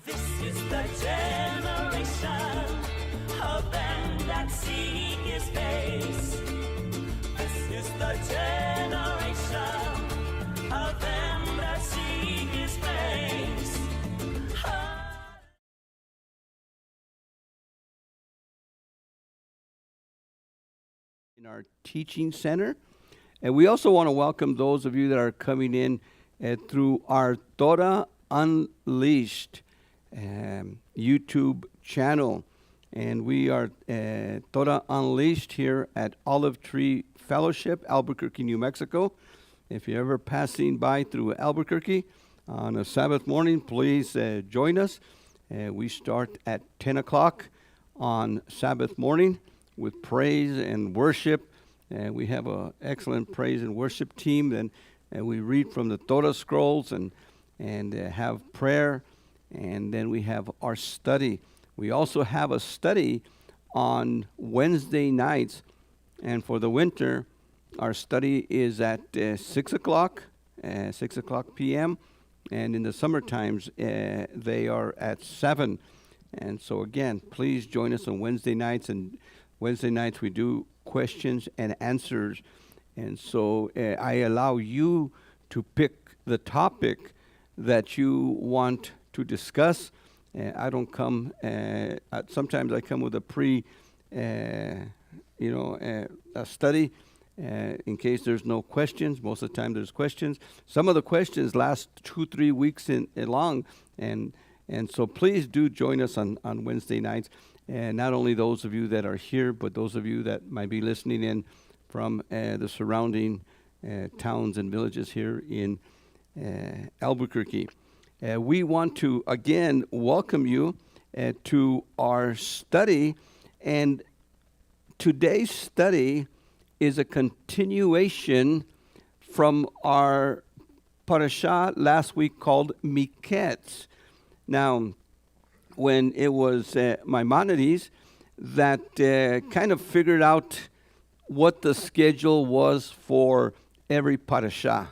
This is the generation of them that seek his face. This is the generation of them that seek his face. In our teaching center. And we also want to welcome those of you that are coming in through our Torah Unleashed YouTube channel. And we are Torah Unleashed here at Olive Tree Fellowship, Albuquerque, New Mexico. If you're ever passing by through Albuquerque on a Sabbath morning, please join us. We start at 10 o'clock on Sabbath morning with praise and worship. We have an excellent praise and worship team, and we read from the Torah scrolls and have prayer, and then we have our study. We also have a study on Wednesday nights, and for the winter, our study is at 6 o'clock p.m., and in the summer times, they are at 7. And so again, please join us on Wednesday nights, and Wednesday nights we do questions and answers. And so I allow you to pick the topic that you want to discuss. I don't come, sometimes I come with a a study in case there's no questions. Most of the time there's questions. Some of the questions last 2-3 weeks long. And so please do join us on Wednesday nights. And not only those of you that are here, but those of you that might be listening in from the surrounding towns and villages here in Albuquerque. We want to, again, welcome you to our study. And today's study is a continuation from our parashah last week called Miketz. Now, when it was Maimonides that kind of figured out what the schedule was for every parashah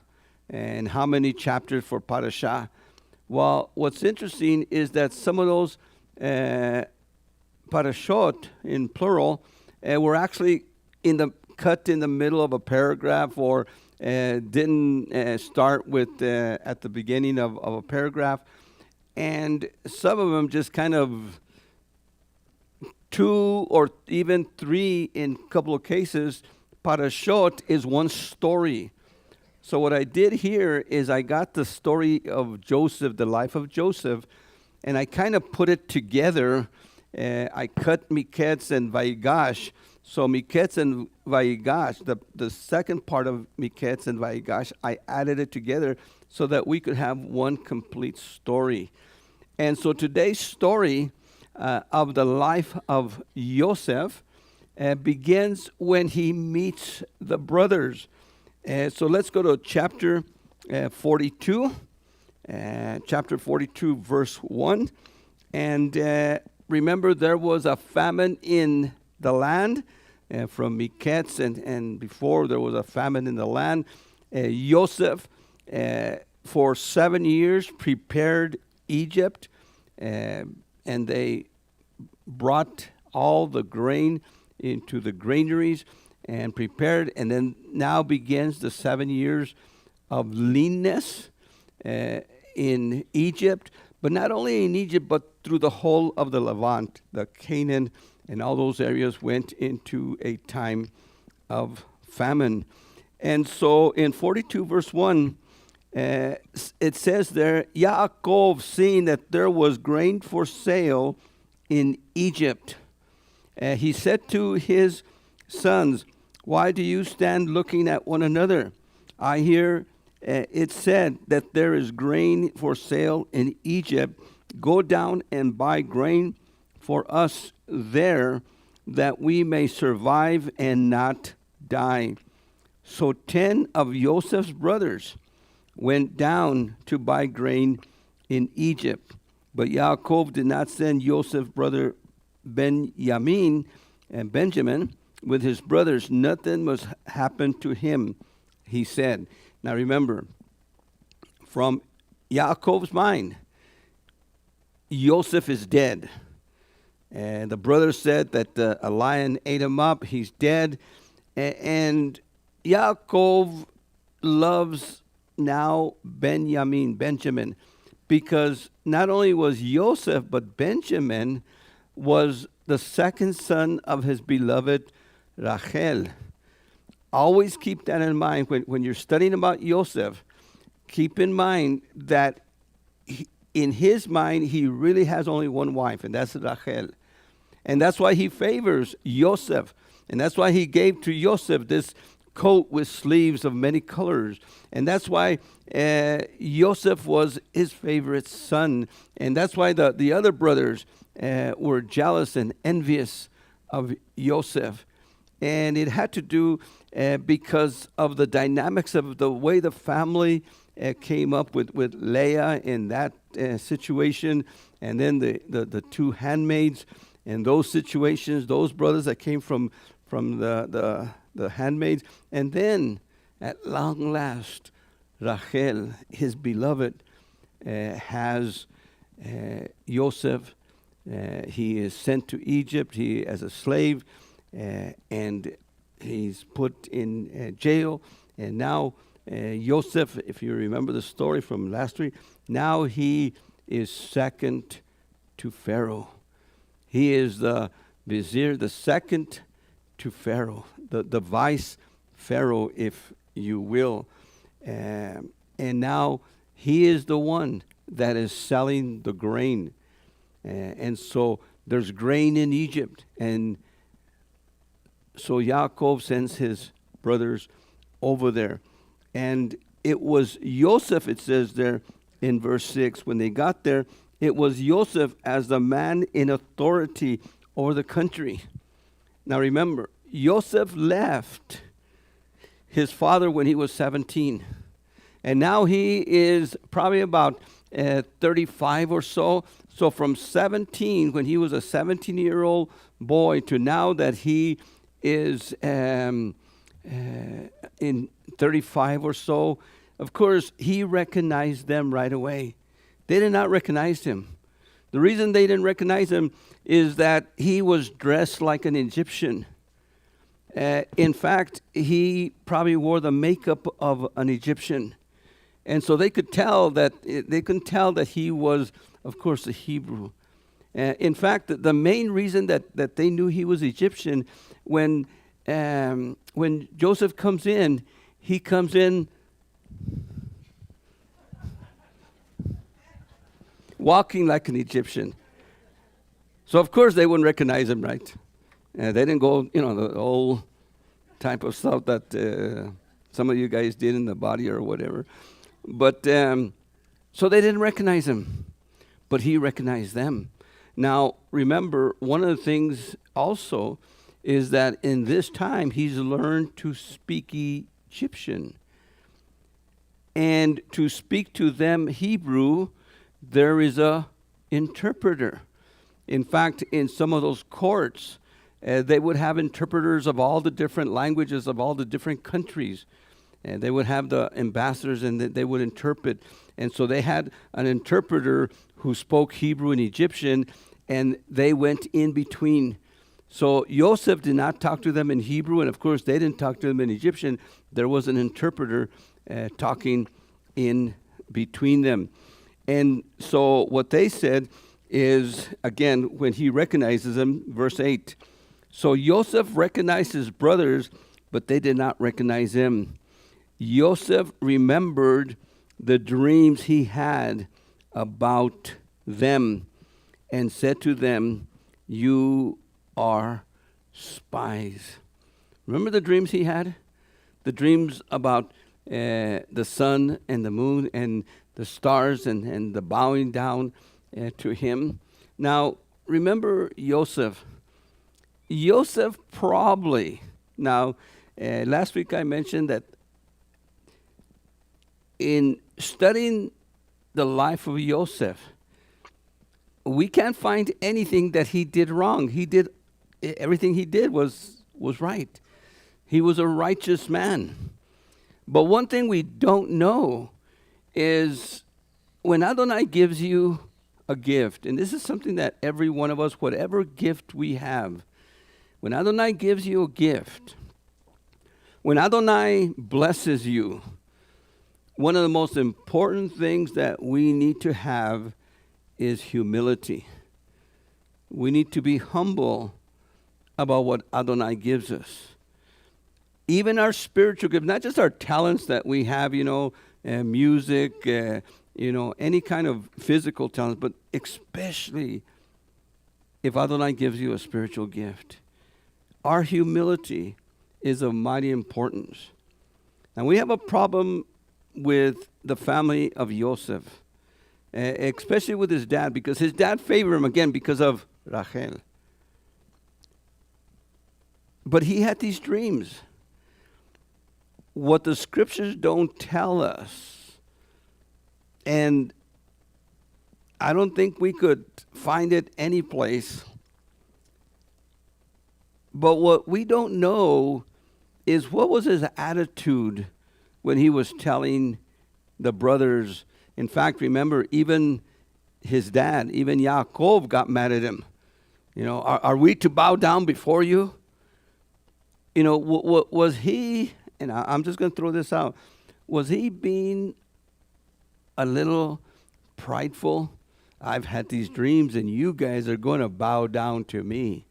and how many chapters for parashah. Well, what's interesting is that some of those parashot, in plural, were actually cut in the middle of a paragraph, or didn't start with at the beginning of a paragraph. And some of them just kind of 2 or even 3 in a couple of cases. Parashot is one story. So what I did here is I got the story of Joseph, the life of Joseph, and I kind of put it together. I cut Miketz and Vayigash. So Miketz and Vayigash, the second part of Miketz and Vayigash, I added it together so that we could have one complete story. And so today's story of the life of Joseph begins when he meets the brothers. So let's go to chapter 42, chapter 42, verse 1. And remember, there was a famine in the land from Miketz, and before there was a famine in the land. Joseph, for 7 years, prepared Egypt, and they brought all the grain into the granaries and prepared, and then now begins the 7 years of leanness in Egypt, but not only in Egypt, but through the whole of the Levant, the Canaan, and all those areas went into a time of famine. And so in 42 verse 1, it says there, Yaakov, seeing that there was grain for sale in Egypt, he said to his sons, why do you stand looking at one another? I hear it said that there is grain for sale in Egypt. Go down and buy grain for us there, that we may survive and not die. So 10 of Joseph's brothers went down to buy grain in Egypt. But Yaakov did not send Joseph's brother Benjamin with his brothers. Nothing must happen to him, he said. Now remember, from Yaakov's mind, Joseph is dead. And the brothers said that a lion ate him up. He's dead. And Yaakov loves now Benjamin, because not only was Joseph, but Benjamin was the second son of his beloved Rachel. Always keep that in mind. When you're studying about Joseph, keep in mind that in his mind, he really has only one wife, and that's Rachel. And that's why he favors Joseph. And that's why he gave to Joseph this coat with sleeves of many colors. And that's why Joseph was his favorite son. And that's why the other brothers were jealous and envious of Joseph. And it had to do because of the dynamics of the way the family came up with Leah in that situation. And then the two handmaids and those situations, those brothers that came from the handmaids. And then, at long last, Rachel, his beloved, has Joseph. He is sent to Egypt as a slave, and he's put in jail. And now Joseph, if you remember the story from last week, now he is second to Pharaoh. He is the vizier, the second to Pharaoh, the vice Pharaoh, if you will. And now he is the one that is selling the grain. And so there's grain in Egypt. And so Yaakov sends his brothers over there. And it was Joseph, it says there in verse 6, when they got there, it was Joseph as the man in authority over the country. Now remember, Joseph left his father when he was 17. And now he is probably about 35 or so. So from 17, when he was a 17-year-old boy, to now that he is in 35 or so, of course, he recognized them right away. They did not recognize him. The reason they didn't recognize him is that he was dressed like an Egyptian. In fact, he probably wore the makeup of an Egyptian. And so they could tell that he was, of course, a Hebrew. In fact, the main reason that they knew he was Egyptian, when Joseph comes in, he comes in walking like an Egyptian. So, of course, they wouldn't recognize him, right? They didn't go, the old type of stuff that some of you guys did in the body or whatever. But, so they didn't recognize him. But he recognized them. Now, remember, one of the things also is that in this time, he's learned to speak Egyptian. And to speak to them Hebrew, there is a interpreter. In fact, in some of those courts, they would have interpreters of all the different languages of all the different countries. And they would have the ambassadors, and they would interpret. And so they had an interpreter who spoke Hebrew and Egyptian, and they went in between. So Joseph did not talk to them in Hebrew, and of course they didn't talk to them in Egyptian. There was an interpreter talking in between them. And so what they said is, again, when he recognizes them, verse 8. So Joseph recognized his brothers, but they did not recognize him. Joseph remembered the dreams he had about them and said to them, "You are spies." Remember the dreams he had? The dreams about the sun and the moon and the stars and the bowing down to him. Now, remember Joseph. Joseph probably, now, last week I mentioned that in studying the life of Joseph, we can't find anything that he did wrong. Everything he did was right. He was a righteous man. But one thing we don't know is when Adonai gives you a gift, and this is something that every one of us, whatever gift we have, when Adonai gives you a gift, when Adonai blesses you, one of the most important things that we need to have is humility. We need to be humble about what Adonai gives us. Even our spiritual gifts, not just our talents that we have, music, any kind of physical talent, but especially if Adonai gives you a spiritual gift. Our humility is of mighty importance. Now, we have a problem with the family of Joseph, especially with his dad, because his dad favored him, again, because of Rachel. But he had these dreams. What the scriptures don't tell us, and I don't think we could find it any place, but what we don't know is what was his attitude when he was telling the brothers. In fact, remember, even his dad, even Yaakov, got mad at him. Are we to bow down before you? Was he, and I'm just going to throw this out, was he being a little prideful? I've had these dreams and you guys are going to bow down to me.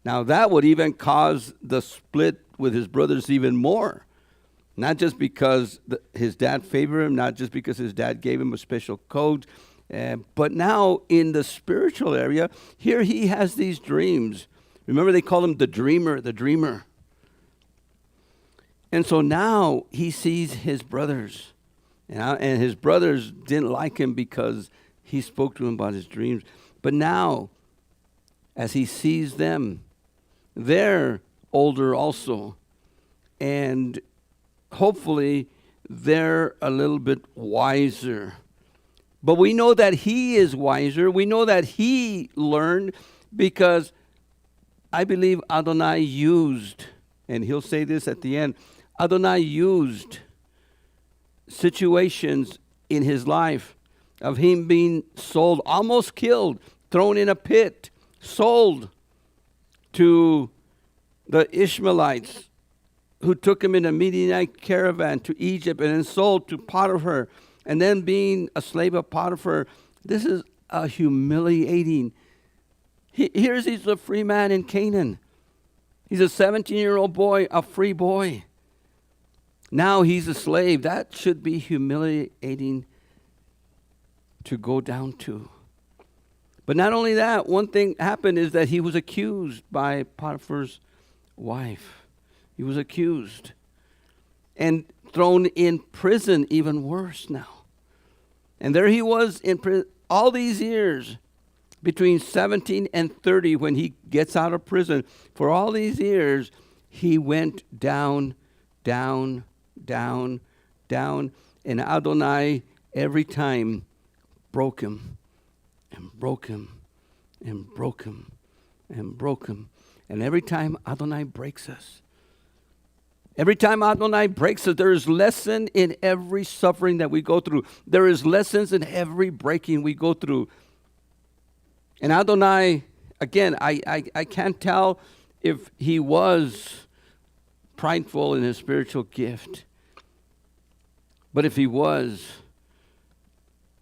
Now that would even cause the split with his brothers even more. Not just because his dad favored him, not just because his dad gave him a special code, but now in the spiritual area, here he has these dreams. Remember, they call him the dreamer. And so now he sees his brothers. And his brothers didn't like him because he spoke to him about his dreams. But now, as he sees them, they're older also. And hopefully they're a little bit wiser. But we know that he is wiser. We know that he learned because I believe Adonai used, and he'll say this at the end, Adonai used situations in his life of him being sold, almost killed, thrown in a pit, sold to the Ishmaelites, who took him in a Midianite caravan to Egypt and then sold to Potiphar, and then being a slave of Potiphar. This is a humiliating. He's a free man in Canaan. He's a 17-year-old boy, a free boy. Now he's a slave. That should be humiliating to go down to. But not only that, one thing happened is that he was accused by Potiphar's wife. He was accused and thrown in prison, even worse now. And there he was in prison all these years, between 17 and 30 when he gets out of prison. For all these years, he went down, down, down, down. And Adonai every time broke him and broke him and broke him and broke him. And every time Adonai breaks us, every time Adonai breaks us, there is lesson in every suffering that we go through. There is lessons in every breaking we go through. And Adonai, again, I can't tell if he was prideful in his spiritual gift. But if he was,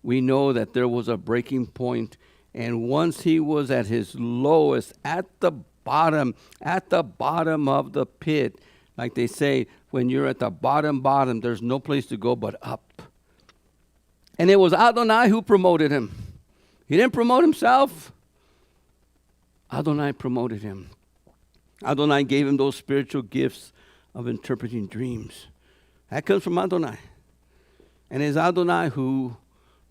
we know that there was a breaking point. And once he was at his lowest, at the bottom of the pit, like they say, when you're at the bottom, there's no place to go but up. And it was Adonai who promoted him. He didn't promote himself. Adonai promoted him. Adonai gave him those spiritual gifts of interpreting dreams. That comes from Adonai. And it's Adonai who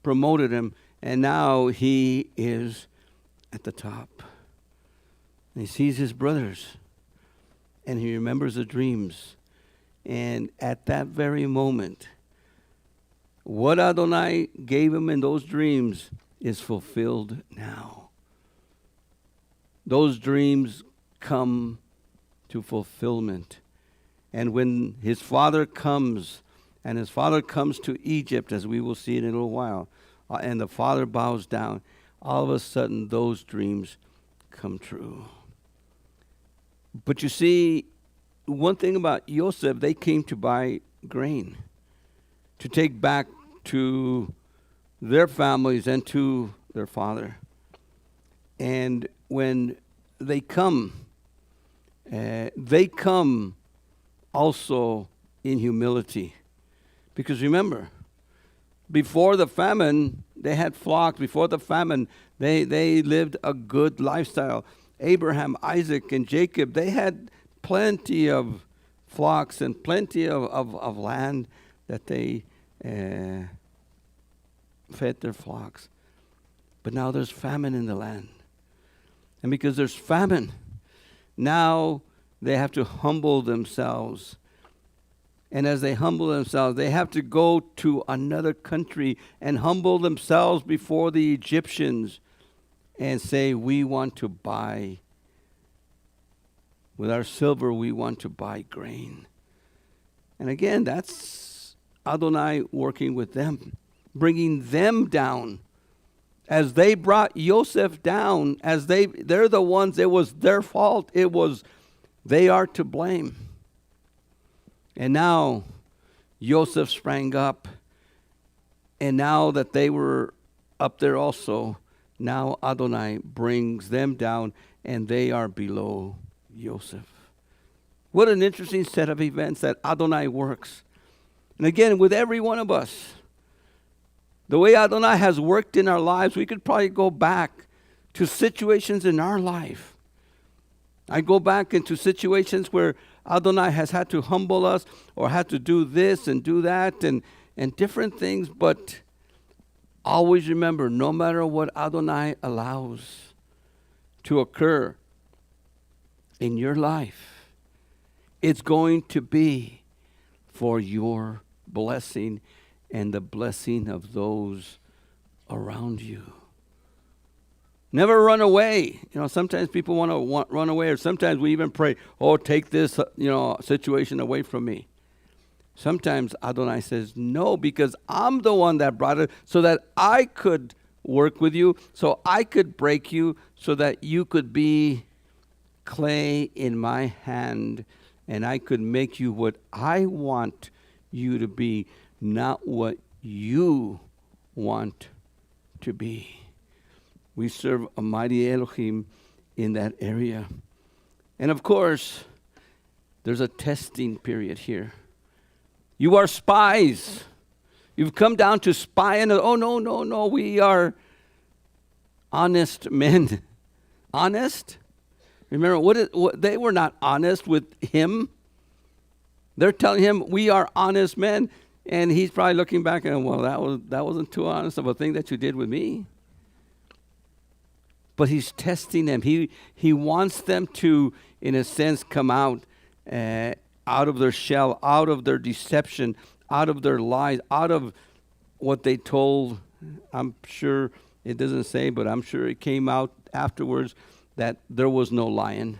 promoted him. And now he is at the top. And he sees his brothers. And he remembers the dreams. And at that very moment, what Adonai gave him in those dreams is fulfilled now. Those dreams come to fulfillment. And when his father comes, and his father comes to Egypt, as we will see in a little while, and the father bows down, all of a sudden those dreams come true. But you see, one thing about Joseph, they came to buy grain to take back to their families and to their father. And when they come also in humility. Because remember, before the famine, they had flocks. Before the famine, they lived a good lifestyle. Abraham, Isaac, and Jacob, they had plenty of flocks and plenty of land that they fed their flocks. But now there's famine in the land. And because there's famine, now they have to humble themselves. And as they humble themselves, they have to go to another country and humble themselves before the Egyptians and say, we want to buy, with our silver, we want to buy grain. And again, that's Adonai working with them, bringing them down. As they brought Joseph down, as they're the ones, it was their fault. They are to blame. And now Joseph sprang up. And now that they were up there also, now Adonai brings them down and they are below Joseph. What an interesting set of events that Adonai works. And again, with every one of us, the way Adonai has worked in our lives, we could probably go back to situations in our life. I go back into situations where Adonai has had to humble us or had to do this and do that and different things. But always remember, no matter what Adonai allows to occur in your life, it's going to be for your blessing and the blessing of those around you. Never run away. Sometimes people want to run away, or sometimes we even pray, oh, take this, situation away from me. Sometimes Adonai says, no, because I'm the one that brought it so that I could work with you, so I could break you, so that you could be clay in my hand, and I could make you what I want you to be, not what you want to be. We serve a mighty Elohim in that area. And of course, there's a testing period here. You are spies. You've come down to spy, and no, we are honest men. Honest? Remember, they were not honest with him. They're telling him, we are honest men. And he's probably looking back and, well, that wasn't too honest of a thing that you did with me. But he's testing them. He wants them to, in a sense, come out of their shell, out of their deception, out of their lies, out of what they told. I'm sure it doesn't say, but I'm sure it came out afterwards that there was no lion.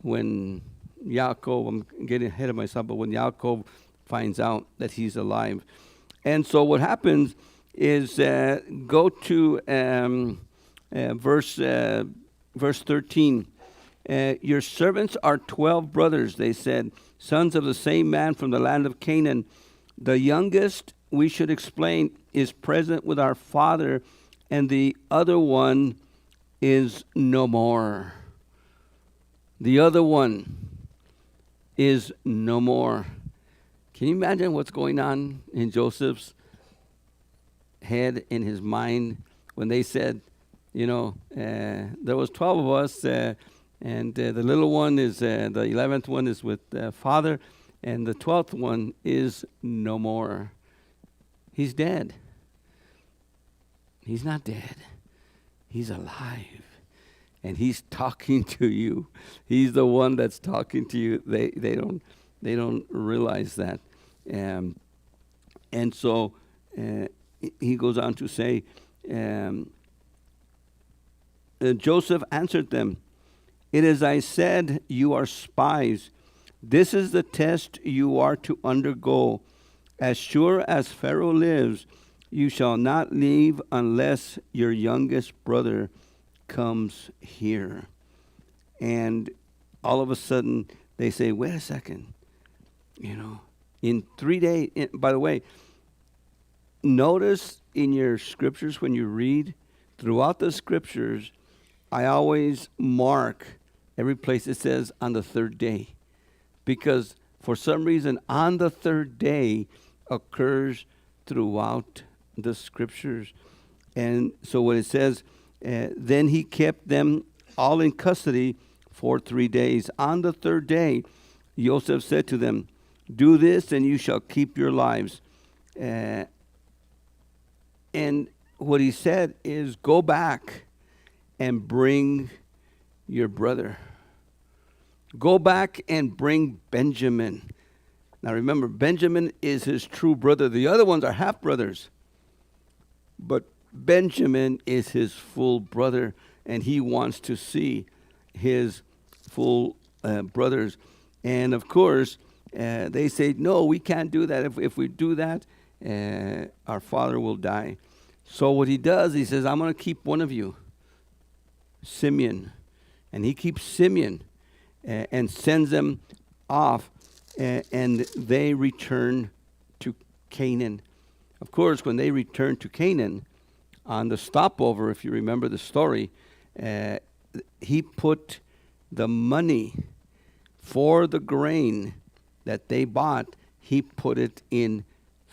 When Yaakov, I'm getting ahead of myself, but when Yaakov finds out that he's alive. And so what happens is go to verse 13. Your servants are 12 brothers, they said, sons of the same man from the land of Canaan. The youngest, we should explain, is present with our father, and the other one is no more. The other one is no more. Can you imagine what's going on in Joseph's head, in his mind, when they said, there was 12 of us, and the little one is, the 11th one is with father, and the 12th one is no more. He's dead. He's not dead. He's alive. And he's talking to you. He's the one that's talking to you. They don't realize that. And so he goes on to say, Joseph answered them, it is I said, you are spies. This is the test you are to undergo. As sure as Pharaoh lives, you shall not leave unless your youngest brother comes here. And all of a sudden, they say, wait a second. In 3 days, by the way, notice in your scriptures when you read, throughout the scriptures, I always mark every place it says on the third day. Because for some reason, on the third day occurs throughout the scriptures. And so when it says, then he kept them all in custody for 3 days. On the third day, Joseph said to them, do this and you shall keep your lives. And what he said is, go back and bring your brother. Go back and bring Benjamin. Now remember, Benjamin is his true brother. The other ones are half brothers. But Benjamin is his full brother, and he wants to see his full brothers. And of course, they say, no, we can't do that. If we do that, our father will die. So what he does, he says, I'm going to keep one of you, Simeon. And he keeps Simeon and sends them off, and they return to Canaan. Of course, when they return to Canaan, on the stopover, if you remember the story, he put the money for the grain that they bought, he put it in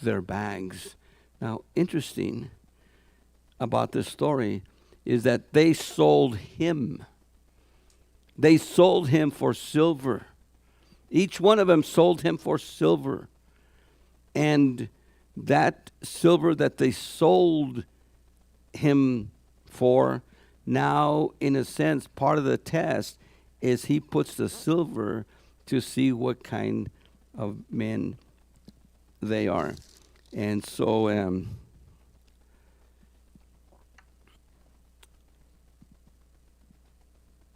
their bags. Now, interesting about this story is that they sold him. They sold him for silver. Each one of them sold him for silver. And that silver that they sold him for, now, in a sense, part of the test is he puts the silver to see what kind of men they are. And so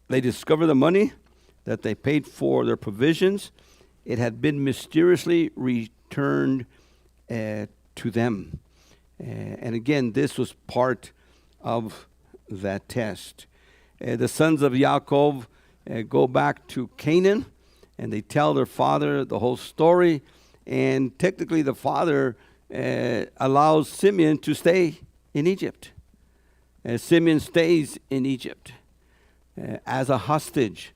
they discover the money that they paid for their provisions. It had been mysteriously returned to them. And again, this was part of that test. The sons of Yaakov go back to Canaan, and they tell their father the whole story. And technically, the father allows Simeon to stay in Egypt. Simeon stays in Egypt as a hostage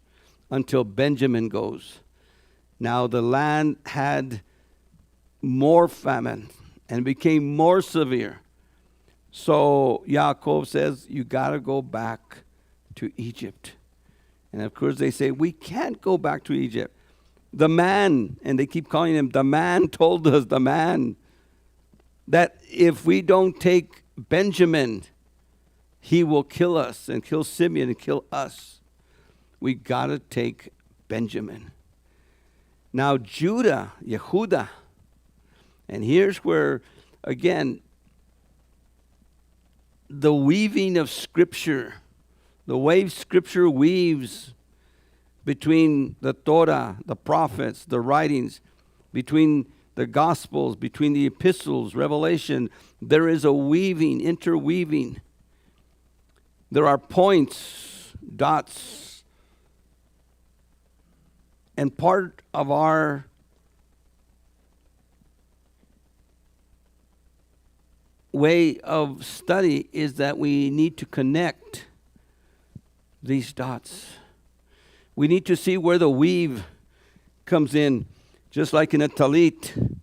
until Benjamin goes. Now, the land had more famine and became more severe. So Yaakov says, you got to go back to Egypt. And of course they say, we can't go back to Egypt. The man, and they keep calling him the man, told us, the man, that if we don't take Benjamin, he will kill us and kill Simeon and kill us. We got to take Benjamin. Now Judah, Yehudah, and here's where, again, the weaving of Scripture, the way Scripture weaves between the Torah, the prophets, the writings, between the Gospels, between the epistles, Revelation, there is a weaving, interweaving. There are points, dots, and part of our way of study is that we need to connect these dots. We need to see where the weave comes in, just like in a talit.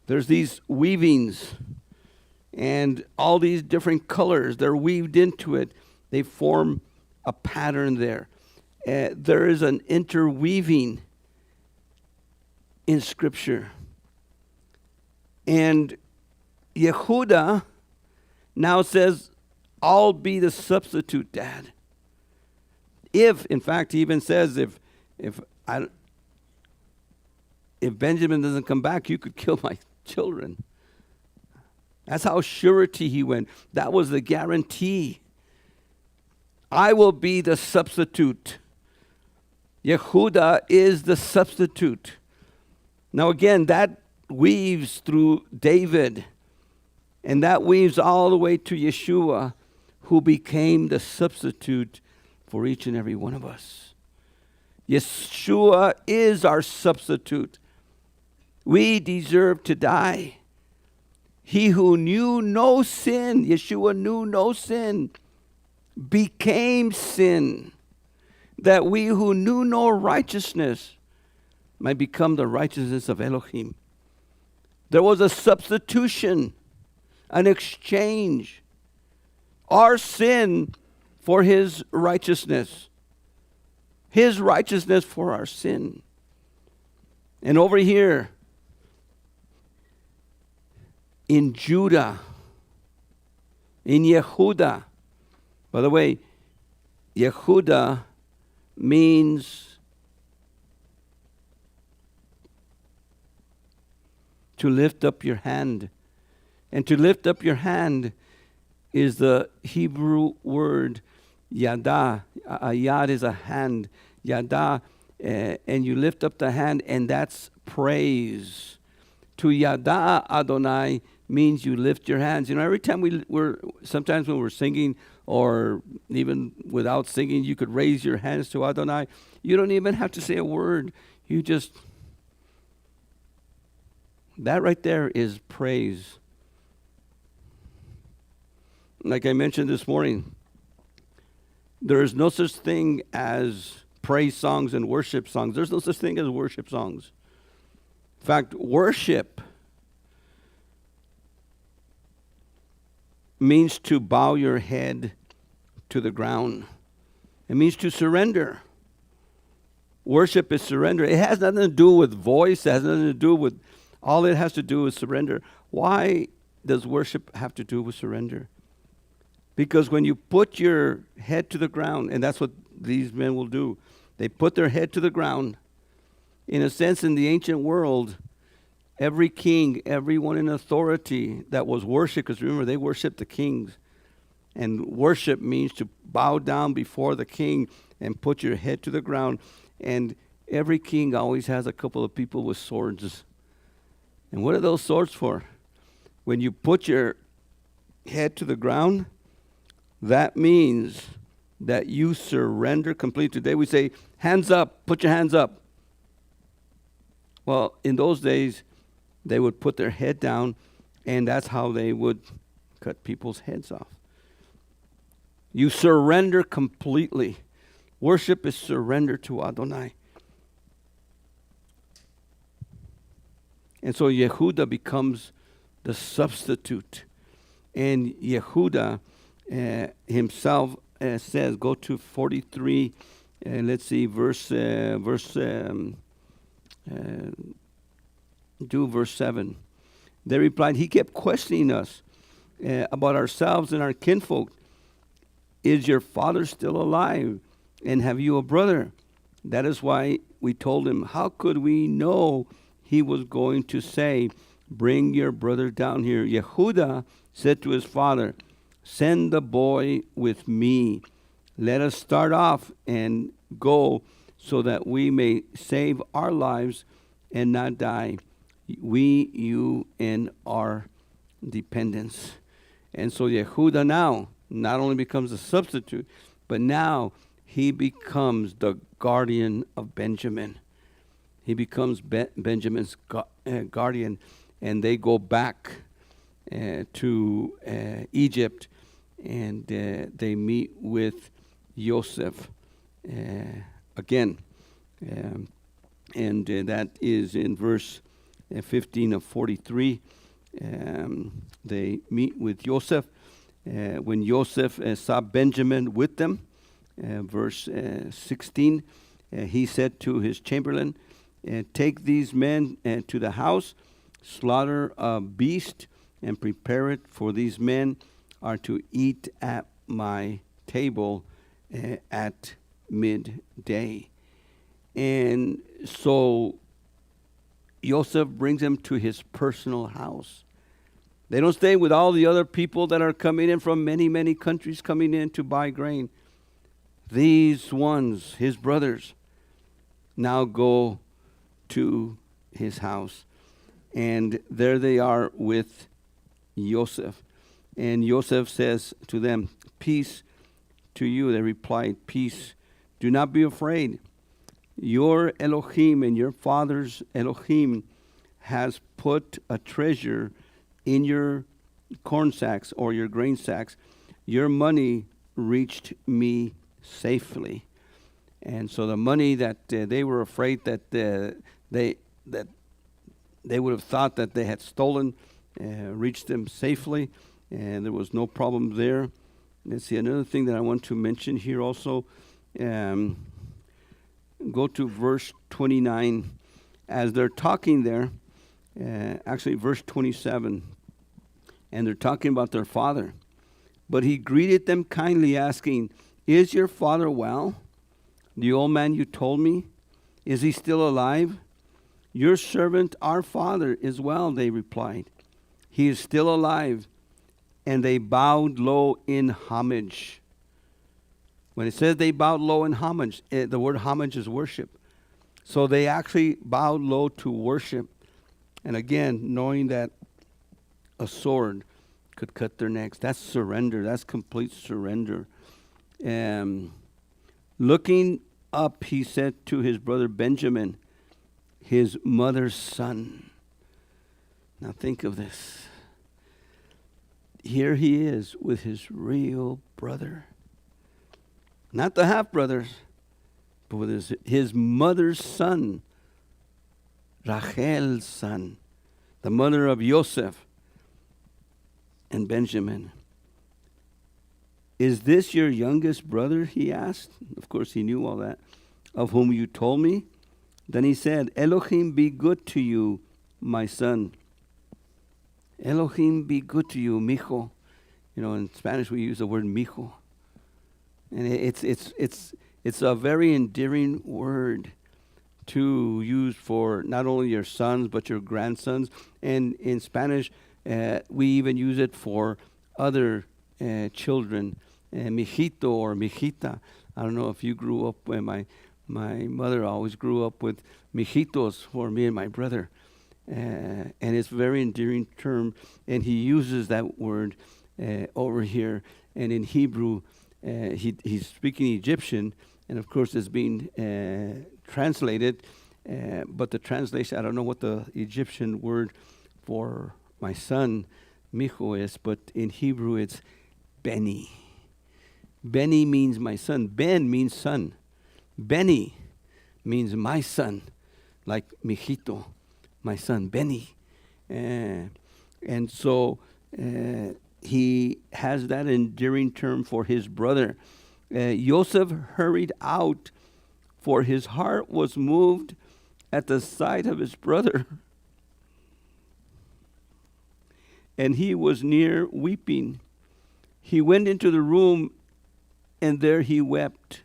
There's these weavings and all these different colors. They're weaved into it. They form a pattern there. There is an interweaving in Scripture. And Yehudah now says, I'll be the substitute, Dad. If, in fact, he even says, if Benjamin doesn't come back, you could kill my children. That's how surety he went. That was the guarantee. I will be the substitute. Yehudah is the substitute. Now again, that weaves through David And that weaves all the way to Yeshua, who became the substitute for each and every one of us. Yeshua is our substitute. We deserve to die. He who knew no sin, Yeshua knew no sin, became sin, that we who knew no righteousness might become the righteousness of Elohim. There was a substitution, an exchange. Our sin for his righteousness. His righteousness for our sin. And over here, in Judah, in Yehuda. By the way, Yehuda means to lift up your hand. And to lift up your hand is the Hebrew word yada. A yad is a hand. Yada, and you lift up the hand, and that's praise. To yada Adonai means you lift your hands. You know, every time sometimes when we're singing, or even without singing, you could raise your hands to Adonai. You don't even have to say a word. You just, that right there is praise. Like I mentioned this morning, there is no such thing as praise songs and worship songs. There's no such thing as worship songs. In fact, worship means to bow your head to the ground. It means to surrender. Worship is surrender. It has nothing to do with voice. It has nothing to do with, all it has to do is surrender. Why does worship have to do with surrender? Because when you put your head to the ground, and that's what these men will do, they put their head to the ground. In a sense, in the ancient world, every king, everyone in authority that was worshipped, because remember, they worshiped the kings. And worship means to bow down before the king and put your head to the ground. And every king always has a couple of people with swords. And what are those swords for? When you put your head to the ground, that means that you surrender completely. Today we say, hands up, put your hands up. Well, in those days, they would put their head down, and that's how they would cut people's heads off. You surrender completely. Worship is surrender to Adonai. And so Yehuda becomes the substitute. And Yehuda himself says, go to 43, let's see, verse 7. They replied, he kept questioning us about ourselves and our kinfolk. Is your father still alive? And have you a brother? That is why we told him, how could we know he was going to say, bring your brother down here? Yehuda said to his father, send the boy with me. Let us start off and go so that we may save our lives and not die. We, you, and our dependents. And so Yehuda now not only becomes a substitute, but now he becomes the guardian of Benjamin. He becomes Benjamin's guardian, and they go back to Egypt, and they meet with Joseph again. And that is in verse 15 of 43. They meet with Joseph. When Joseph saw Benjamin with them, verse 16, he said to his chamberlain, take these men to the house, slaughter a beast, and prepare it, for these men are to eat at my table at midday. And so Joseph brings them to his personal house. They don't stay with all the other people that are coming in from many, many countries coming in to buy grain. These ones, his brothers, now go to his house. And there they are with Joseph. And Joseph says to them, "Peace to you." They replied, "Peace. Do not be afraid. Your Elohim and your father's Elohim has put a treasure in your corn sacks or your grain sacks. Your money reached me safely." And so the money that they were afraid that they would have thought that they had stolen reached them safely, and there was no problem there. Let's see, another thing that I want to mention here also. Go to verse 29. As they're talking there, actually verse 27, and they're talking about their father. But he greeted them kindly, asking, "Is your father well? The old man you told me, is he still alive?" "Your servant, our father, is well," they replied. "He is still alive." And they bowed low in homage. When it says they bowed low in homage, the word homage is worship. So they actually bowed low to worship. And again, knowing that a sword could cut their necks. That's surrender. That's complete surrender. Looking up, he said to his brother Benjamin, his mother's son. Now think of this. Here he is with his real brother. Not the half-brothers, but with his mother's son, Rachel's son, the mother of Joseph and Benjamin. "Is this your youngest brother?" he asked. Of course, he knew all that. "Of whom you told me?" Then he said, "Elohim be good to you, my son." Elohim be good to you, mijo. You know, in Spanish we use the word mijo. And it's a very endearing word to use for not only your sons but your grandsons. And in Spanish, we even use it for other children, mijito or mijita. I don't know if you grew up. My mother always grew up with mijitos for me and my brother, and it's a very endearing term. And he uses that word over here. And in Hebrew, he's speaking Egyptian, and of course it's being translated, but the translation, I don't know what the Egyptian word for my son, mijo, is, but in Hebrew it's Beni. Beni means my son. Ben means son. Beni means my son, like mijito, my son, Beni. And so he has that endearing term for his brother. Joseph hurried out, for his heart was moved at the sight of his brother. And he was near weeping. He went into the room, and there he wept.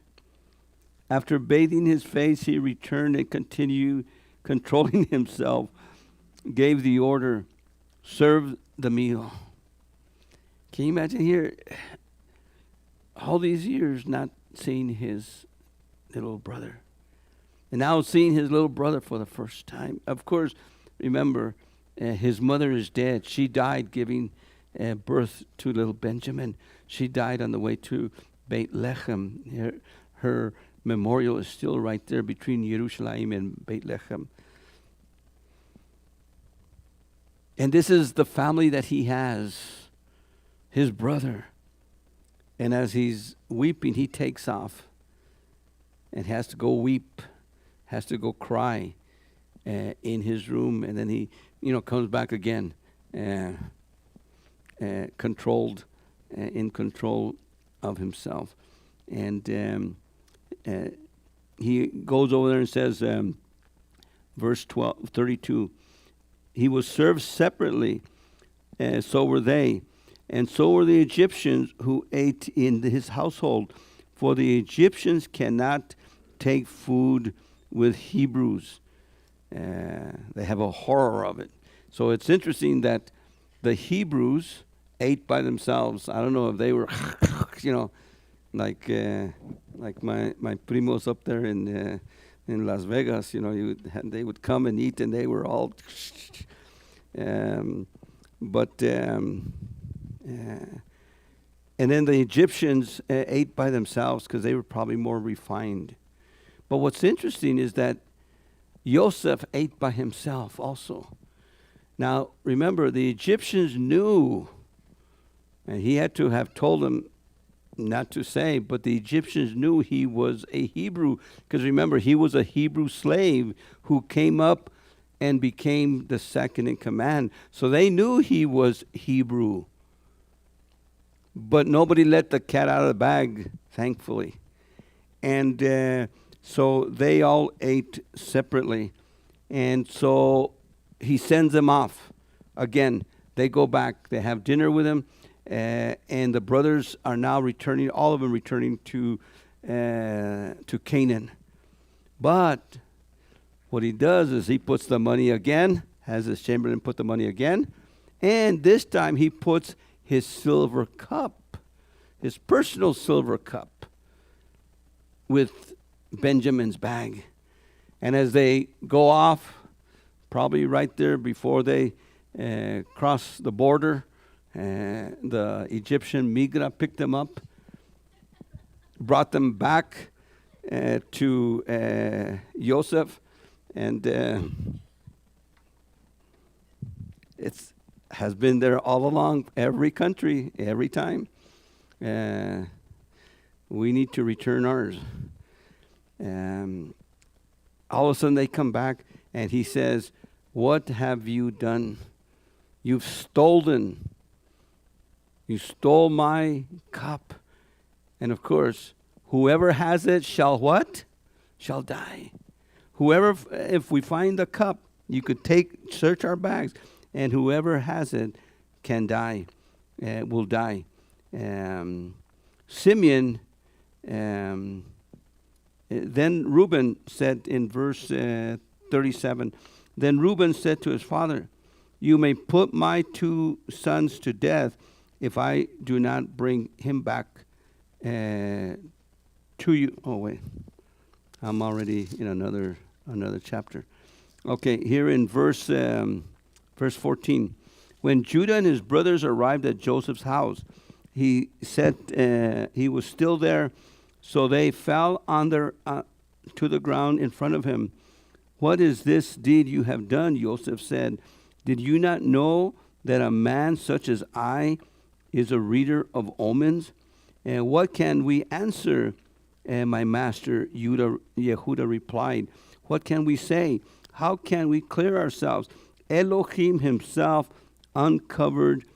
After bathing his face, he returned and continued controlling himself, gave the order, "Serve the meal." Can you imagine here, all these years not seeing his little brother, and now seeing his little brother for the first time? Of course, remember, his mother is dead. She died giving birth to little Benjamin. She died on the way to Beit Lechem. Her memorial is still right there between Jerusalem and Beit Lechem. And this is the family that he has, his brother. And as he's weeping, he takes off and has to go weep, has to go cry in his room. And then he, comes back again, controlled, in control of himself. And he goes over there and says, verse 32, he was served separately, so were they. And so were the Egyptians who ate in his household. For the Egyptians cannot take food with Hebrews. They have a horror of it. So it's interesting that the Hebrews ate by themselves. I don't know if they were, like my primos up there in Las Vegas. They would come and eat, and they were all. But and then the Egyptians ate by themselves because they were probably more refined. But what's interesting is that Joseph ate by himself also. Now, remember, the Egyptians knew, and he had to have told them not to say, but the Egyptians knew he was a Hebrew, because remember, he was a Hebrew slave who came up and became the second in command. So they knew he was Hebrew. But nobody let the cat out of the bag, thankfully. And so they all ate separately. And so he sends them off. Again, they go back. They have dinner with him. And the brothers are now returning, all of them returning to Canaan. But what he does is he puts the money again, has his chamberlain put the money again. And this time he puts his silver cup, his personal silver cup, with Benjamin's bag. And as they go off, probably right there before they cross the border, the Egyptian Migra picked them up, brought them back to Joseph, and it's has been there all along, every country, every time. We need to return ours. All of a sudden they come back and he says, "What have you done? You've stolen. You stole my cup." And of course, whoever has it shall what? Shall die. Whoever, if we find the cup, you could search our bags, and whoever has it can die, will die. Simeon, then Reuben said in verse 37, then Reuben said to his father, "You may put my 2 sons to death if I do not bring him back to you." Oh, wait. I'm already in another chapter. Okay, here in verse 14. When Judah and his brothers arrived at Joseph's house, he said he was still there, so they fell on to the ground in front of him. "What is this deed you have done?" Joseph said. "Did you not know that a man such as I is a reader of omens? And what can we answer?" And my master Yehuda replied, "What can we say? How can we clear ourselves? Elohim himself uncovered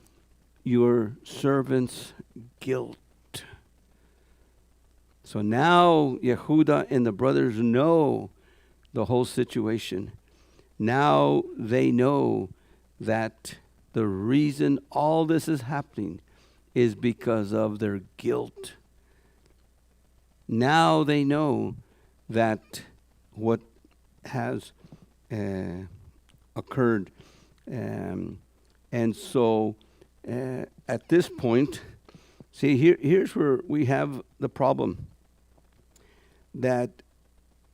your servant's guilt." So now Yehuda and the brothers know the whole situation. Now they know that the reason all this is happening is because of their guilt. Now they know that what has occurred. And so at this point, see, here's where we have the problem. That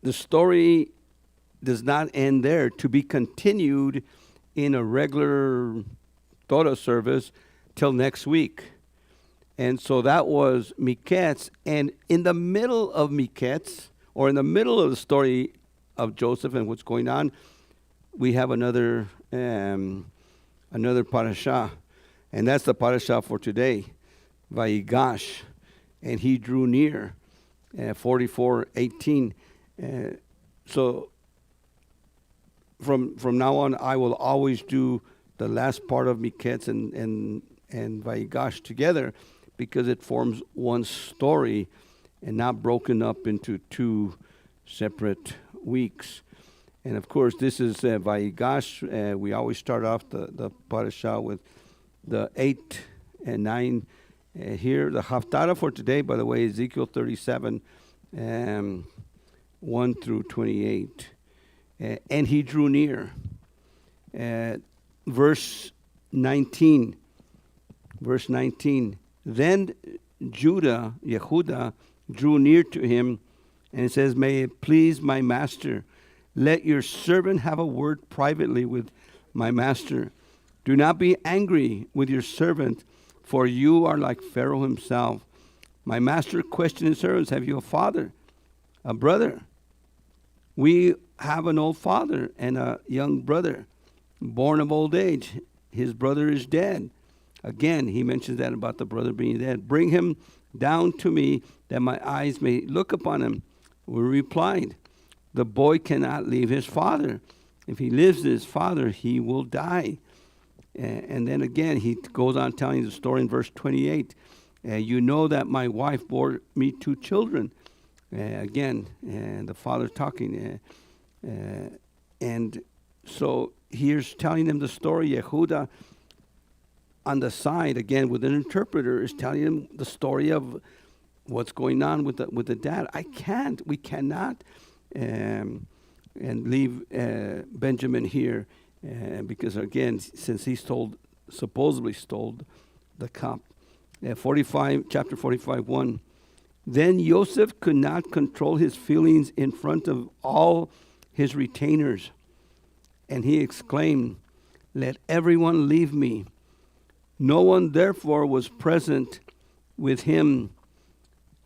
the story does not end there, to be continued in a regular Torah service till next week. And so that was Miketz. And in the middle of Miketz, or in the middle of the story of Joseph and what's going on, we have another parasha. And that's the parasha for today, Vayigash. And he drew near, 44:18. So from now on, I will always do the last part of Miketz and Vayigash together, because it forms one story and not broken up into 2 separate weeks. And of course, this is Vayigash. We always start off the parasha with the 8 and 9 here. The Haftarah for today, by the way, Ezekiel 37, 1 through 28. And he drew near. Verse 19. Then Yehuda drew near to him, and it says, "May it please my master, let your servant have a word privately with my master." Do not be angry with your servant, for you are like Pharaoh himself. My master questioned his servants, have you a father, a brother? We have an old father and a young brother, born of old age. His brother is dead. Again, he mentions that about the brother being dead. Bring him down to me that my eyes may look upon him. We replied, the boy cannot leave his father. If he leaves his father, he will die. And then again, he goes on telling the story in verse 28. You know that my wife bore me 2 children. Again, and the father talking. And so here's telling them the story. Yehuda, on the side, again, with an interpreter, is telling him the story of what's going on with the dad. We cannot and leave Benjamin here because, again, since he supposedly stole the cup. Chapter 45, 1. Then Joseph could not control his feelings in front of all his retainers, and he exclaimed, let everyone leave me. No one therefore was present with him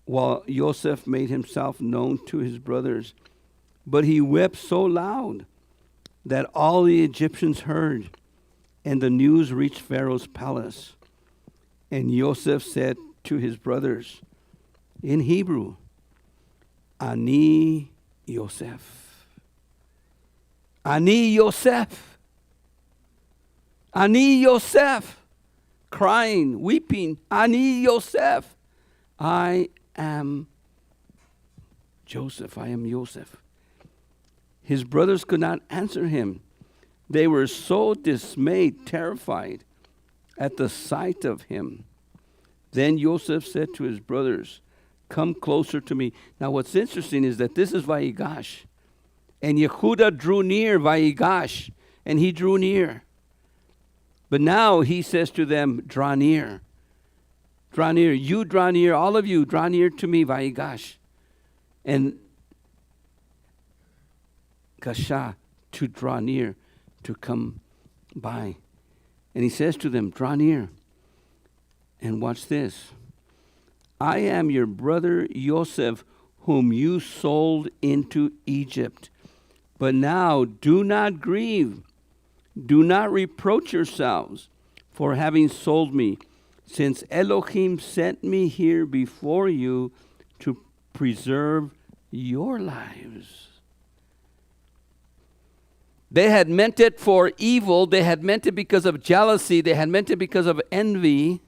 while Joseph made himself known to his brothers. But he wept so loud that all the Egyptians heard, and the news reached Pharaoh's palace. And Joseph said to his brothers in Hebrew, Ani Yosef. Ani Yosef. Ani Yosef. Crying, weeping, Ani Yosef. I am Joseph. I am Joseph. His brothers could not answer him. They were so dismayed, terrified at the sight of him. Then Joseph said to his brothers, come closer to me. Now what's interesting is that this is Vayigash. And Yehuda drew near Vayigash, and he drew near. But now he says to them, draw near. Draw near. You draw near. All of you draw near to me, Vayigash. And Gasha, to draw near, to come by. And he says to them, draw near. And watch this. I am your brother Joseph, whom you sold into Egypt. But now do not grieve. Do not reproach yourselves for having sold me, since Elohim sent me here before you to preserve your lives. They had meant it for evil. They had meant it because of jealousy. They had meant it because of envy.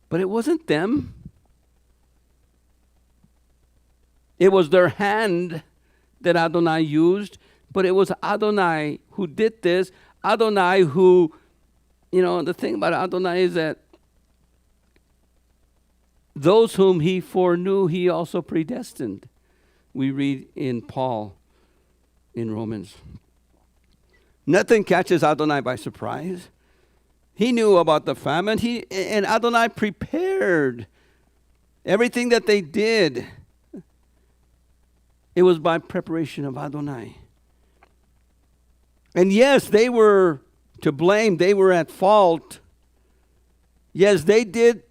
But it wasn't them. It was their hand that Adonai used, but it was Adonai who did this. Adonai who, the thing about Adonai is that those whom he foreknew, he also predestined. We read in Paul in Romans. Nothing catches Adonai by surprise. He knew about the famine. And Adonai prepared everything that they did. It was by preparation of Adonai. And yes, they were to blame. They were at fault. Yes, they did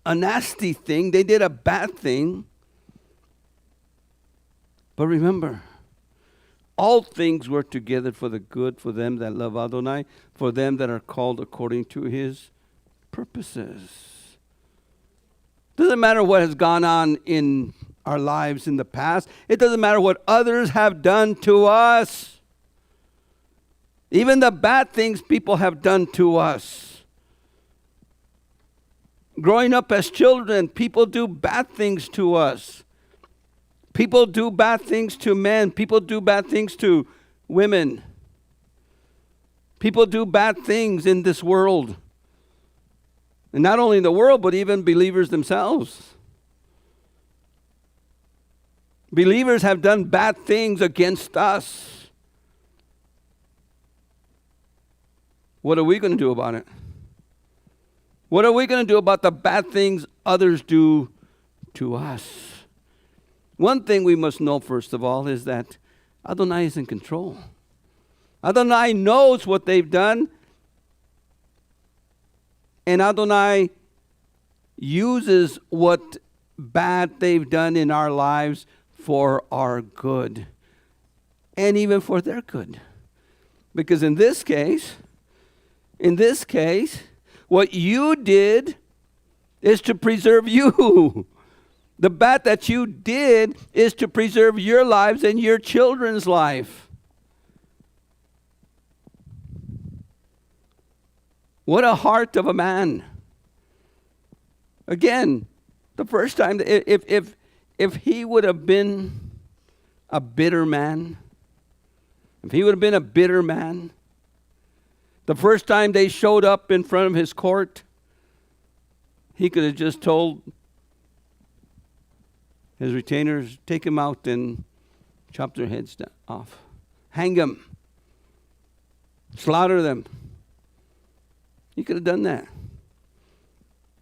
a nasty thing. They did a bad thing. But remember, all things work together for the good for them that love Adonai, for them that are called according to his purposes. Doesn't matter what has gone on in our lives in the past. It doesn't matter what others have done to us. Even the bad things people have done to us. Growing up as children, people do bad things to us. People do bad things to men. People do bad things to women. People do bad things in this world. And not only in the world, but even believers themselves. Believers have done bad things against us. What are we going to do about it? What are we going to do about the bad things others do to us? One thing we must know, first of all, is that Adonai is in control. Adonai knows what they've done. And Adonai uses what bad they've done in our lives for our good. And even for their good. Because in this case, what you did is to preserve you. The bad that you did is to preserve your lives and your children's life. What a heart of a man. Again, the first time, if he would have been a bitter man, the first time they showed up in front of his court, he could have just told his retainers, take him out and chop their heads off. Hang them. Slaughter them. He could have done that.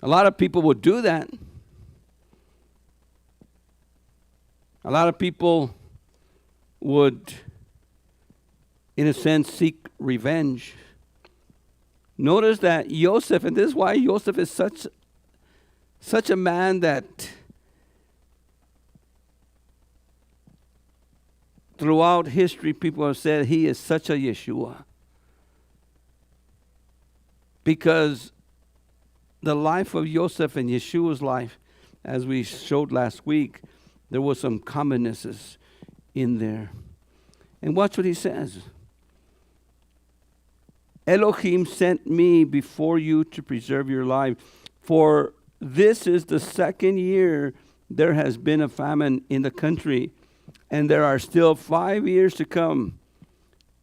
A lot of people would do that. A lot of people would, in a sense, seek revenge. Notice that Joseph, and this is why Joseph is such a man that throughout history people have said he is such a Yeshua. Because the life of Joseph and Yeshua's life, as we showed last week, there was some commonnesses in there. And watch what he says. Elohim sent me before you to preserve your life. For this is the second year there has been a famine in the country, and there are still 5 years to come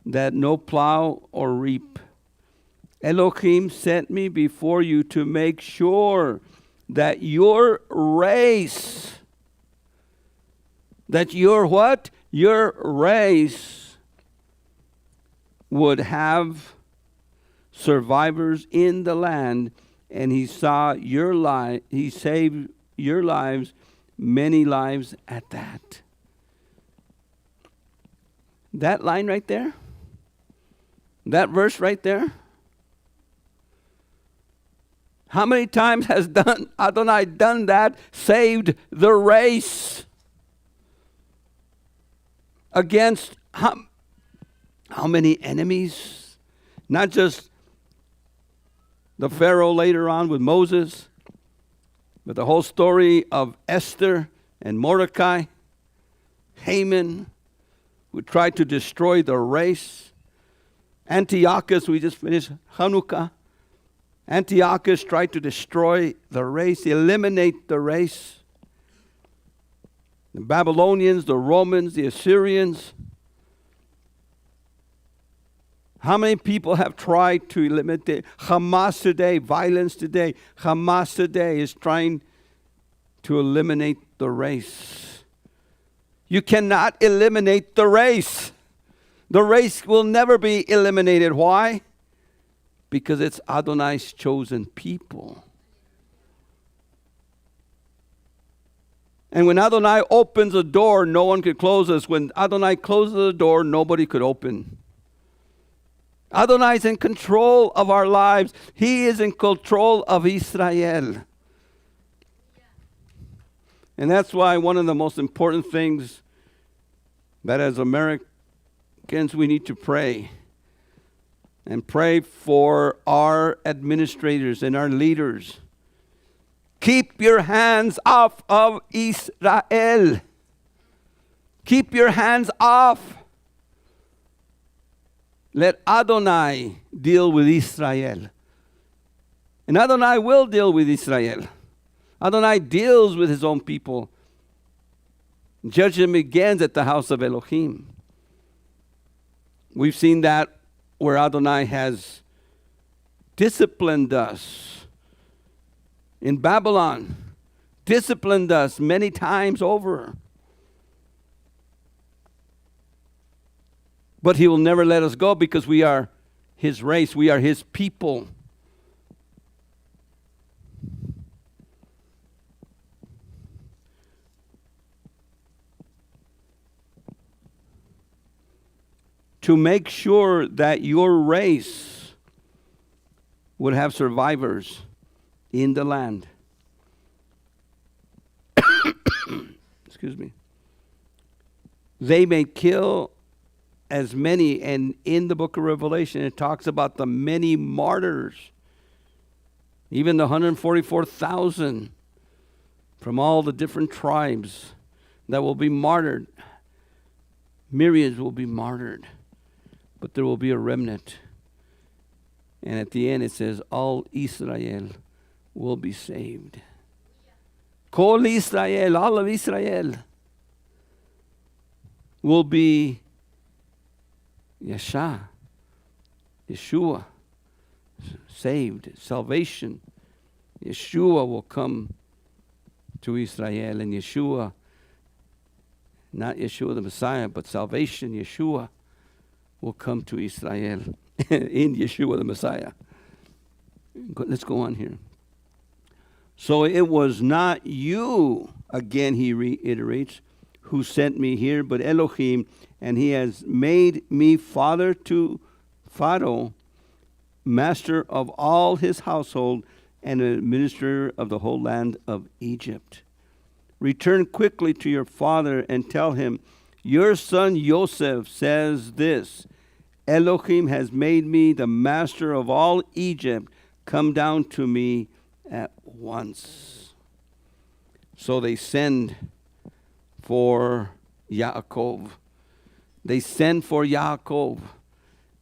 that no plow or reap. Elohim sent me before you to make sure that your race, your race would have survivors in the land, and he saved your lives, many lives at that. That line right there, that verse right there, how many times has Adonai done that? Saved the race against how many enemies? Not just the Pharaoh later on with Moses, but the whole story of Esther and Mordecai, Haman, who tried to destroy the race. Antiochus, we just finished Hanukkah. Antiochus tried to destroy the race, eliminate the race. The Babylonians, the Romans, the Assyrians. How many people have tried to eliminate Hamas today, violence today? Hamas today is trying to eliminate the race. You cannot eliminate the race. The race will never be eliminated. Why? Because it's Adonai's chosen people. And when Adonai opens a door, no one could close it. When Adonai closes the door, nobody could open. Adonai is in control of our lives. He is in control of Israel. And that's why one of the most important things that as Americans we need to pray. And pray for our administrators and our leaders. Keep your hands off of Israel. Keep your hands off. Let Adonai deal with Israel. And Adonai will deal with Israel. Adonai deals with his own people. Judgment begins at the house of Elohim. We've seen that where Adonai has disciplined us in Babylon, disciplined us many times over. But he will never let us go because we are his race, we are his people. to make sure that your race would have survivors in the land. Excuse me. They may kill as many, and in the book of Revelation it talks about the many martyrs, even the 144,000 from all the different tribes that will be martyred. Myriads will be martyred, but there will be a remnant. And at the end it says, all Israel will be saved. Kol Israel, all of Israel will be Yeshua, saved, salvation. Yeshua will come to Israel, and Yeshua, not Yeshua the Messiah, but salvation, Yeshua, will come to Israel in Yeshua the Messiah. Let's go on here. So it was not you, again he reiterates, who sent me here, but Elohim, and he has made me father to Pharaoh, master of all his household, and administrator of the whole land of Egypt. Return quickly to your father and tell him, your son Joseph says this, Elohim has made me the master of all Egypt. Come down to me at once. So they send for Yaakov. They send for Yaakov.